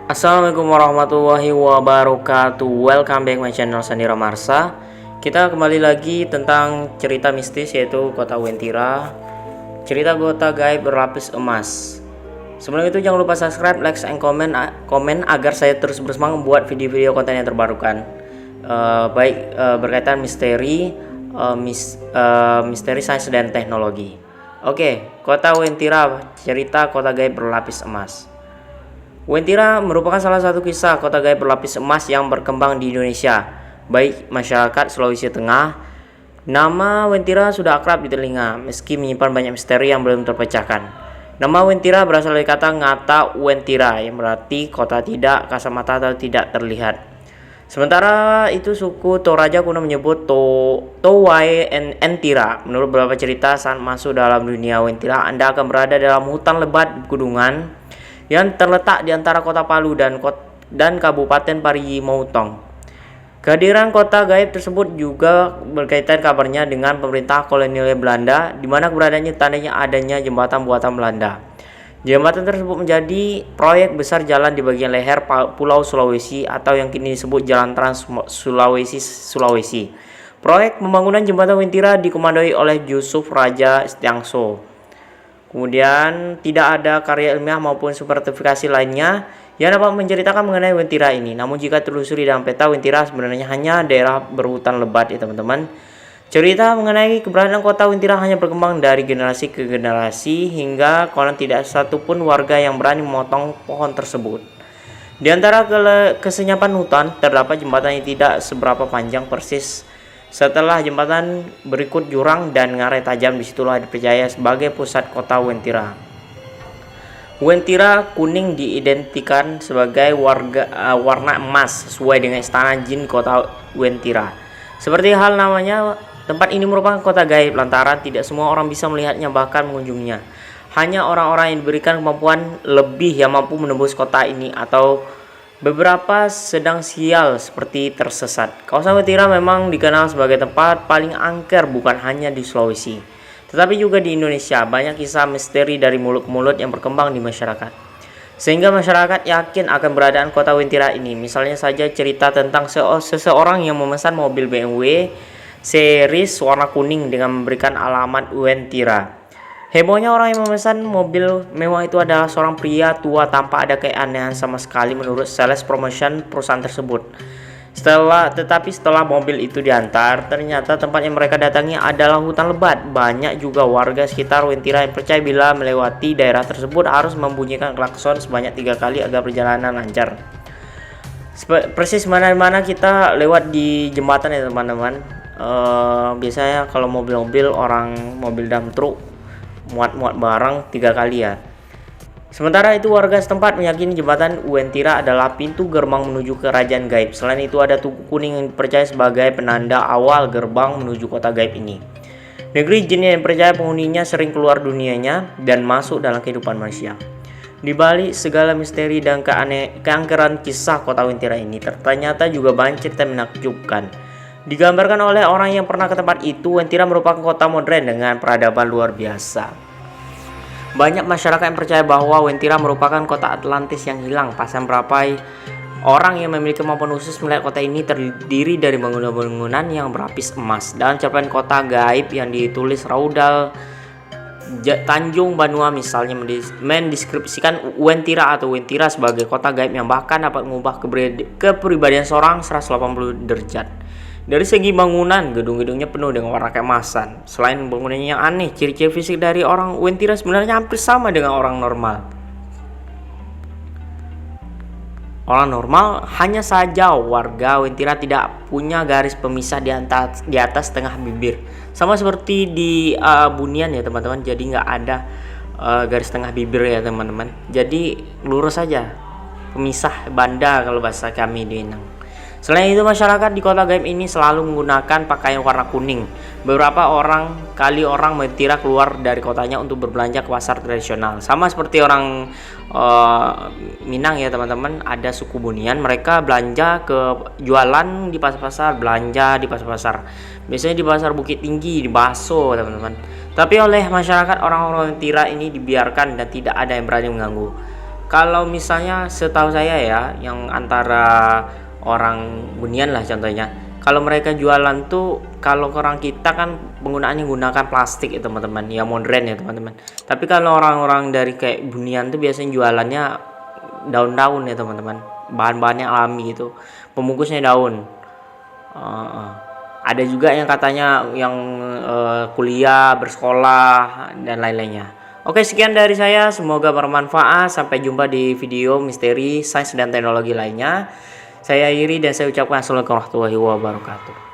Assalamualaikum warahmatullahi wabarakatuh. Welcome back my channel Sandira Marsa. Kita kembali lagi tentang cerita mistis yaitu Kota Wentira. Cerita kota gaib berlapis emas. Sebelum itu jangan lupa subscribe, like, and komen agar saya terus bersemangat membuat video-video konten yang terbarukan. Berkaitan misteri sains dan teknologi. Oke, Kota Wentira, cerita kota gaib berlapis emas. Wentira merupakan salah satu kisah kota gaib berlapis emas yang berkembang di Indonesia, baik masyarakat Sulawesi Tengah. Nama Wentira sudah akrab di telinga, meski menyimpan banyak misteri yang belum terpecahkan. Nama Wentira berasal dari kata ngata Wentira, yang berarti kota tidak kasat mata atau tidak terlihat. Sementara itu suku Toraja kuno menyebut Towai Entira. Menurut beberapa cerita, saat masuk dalam dunia Wentira, Anda akan berada dalam hutan lebat gunungan yang terletak di antara kota Palu dan Kabupaten Parigi Motong. Kehadiran kota gaib tersebut juga berkaitan kabarnya dengan pemerintah kolonial Belanda, di mana keberadaannya tandanya adanya jembatan buatan Belanda. Jembatan tersebut menjadi proyek besar jalan di bagian leher Pulau Sulawesi atau yang kini disebut Jalan Trans Sulawesi. Proyek pembangunan jembatan Wentira dikomandoi oleh Yusuf Raja Setiangso. Kemudian tidak ada karya ilmiah maupun sertifikasi lainnya yang dapat menceritakan mengenai Wentira ini. Namun jika telusuri dalam peta, Wentira sebenarnya hanya daerah berhutan lebat ya teman-teman. Cerita mengenai keberadaan kota Wentira hanya berkembang dari generasi ke generasi hingga konon tidak satupun warga yang berani memotong pohon tersebut. Di antara kesenyapan hutan terdapat jembatan yang tidak seberapa panjang persis. Setelah jembatan berikut jurang dan ngarai tajam, disitulah dipercaya sebagai pusat kota Wentira. Wentira kuning diidentikan sebagai warna emas sesuai dengan istana jin kota Wentira. Seperti hal namanya, tempat ini merupakan kota gaib lantaran tidak semua orang bisa melihatnya bahkan mengunjunginya. Hanya orang-orang yang diberikan kemampuan lebih yang mampu menembus kota ini atau beberapa sedang sial seperti tersesat. Kawasan Wentira memang dikenal sebagai tempat paling angker bukan hanya di Sulawesi, tetapi juga di Indonesia. Banyak kisah misteri dari mulut ke mulut yang berkembang di masyarakat, sehingga masyarakat yakin akan keberadaan kota Wentira ini. Misalnya saja cerita tentang seseorang yang memesan mobil BMW series warna kuning dengan memberikan alamat Wentira. Hebohnya orang yang memesan mobil mewah itu adalah seorang pria tua tanpa ada keanehan sama sekali menurut sales promotion perusahaan tersebut. Tetapi setelah mobil itu diantar, ternyata tempat yang mereka datangi adalah hutan lebat. Banyak juga warga sekitar Wentira yang percaya bila melewati daerah tersebut harus membunyikan klakson sebanyak 3 kali agar perjalanan lancar. Persis mana-mana kita lewat di jembatan ya teman-teman. Biasanya kalau mobil-mobil mobil dump truck muat barang 3 kali ya. Sementara itu warga setempat meyakini jembatan Wentira adalah pintu gerbang menuju kerajaan gaib. Selain itu ada tugu kuning yang dipercaya sebagai penanda awal gerbang menuju kota gaib ini. Negeri jin yang percaya penghuninya sering keluar dunianya dan masuk dalam kehidupan manusia. Di balik segala misteri dan keangkeran kisah kota Wentira ini, ternyata juga banyak cerita menakjubkan. Digambarkan oleh orang yang pernah ke tempat itu, Wentira merupakan kota modern dengan peradaban luar biasa. Banyak masyarakat yang percaya bahwa Wentira merupakan kota Atlantis yang hilang. Pasang berapai orang yang memiliki kemampuan khusus melihat kota ini terdiri dari bangunan-bangunan yang berlapis emas. Dalam cerpen kota gaib yang ditulis Raudal Tanjung Banua misalnya mendeskripsikan Wentira sebagai kota gaib yang bahkan dapat mengubah kepribadian seorang 180 derajat. Dari segi bangunan, gedung-gedungnya penuh dengan warna keemasan. Selain bangunannya yang aneh, ciri-ciri fisik dari orang Wentira sebenarnya hampir sama dengan orang normal. Orang normal, hanya saja warga Wentira tidak punya garis pemisah di atas tengah bibir. Sama seperti di Bunian ya teman-teman, jadi nggak ada garis tengah bibir ya teman-teman. Jadi lurus saja, pemisah banda kalau bahasa kami di Inang. Selain itu, masyarakat di kota gaib ini selalu menggunakan pakaian warna kuning. Beberapa orang Wentira keluar dari kotanya untuk berbelanja ke pasar tradisional. Sama seperti orang Minang ya teman-teman, ada suku Bunian, mereka belanja jualan di pasar-pasar, belanja di pasar-pasar. Biasanya di pasar Bukit Tinggi, di Baso teman-teman. Tapi oleh masyarakat orang-orang Wentira ini dibiarkan dan tidak ada yang berani mengganggu. Kalau misalnya setahu saya ya, yang antara orang Bunian lah contohnya, kalau mereka jualan tuh, kalau orang kita kan penggunaannya gunakan plastik ya teman-teman, ya modern ya teman-teman. Tapi kalau orang-orang dari kayak Bunian tuh biasanya jualannya daun-daun ya teman-teman, bahan-bahannya alami gitu, pembungkusnya daun. Uh, ada juga yang katanya yang kuliah, bersekolah dan lain-lainnya. Oke, sekian dari saya, semoga bermanfaat. Sampai jumpa di video misteri sains dan teknologi lainnya. Saya Iri dan saya ucapkan assalamualaikum warahmatullahi wabarakatuh.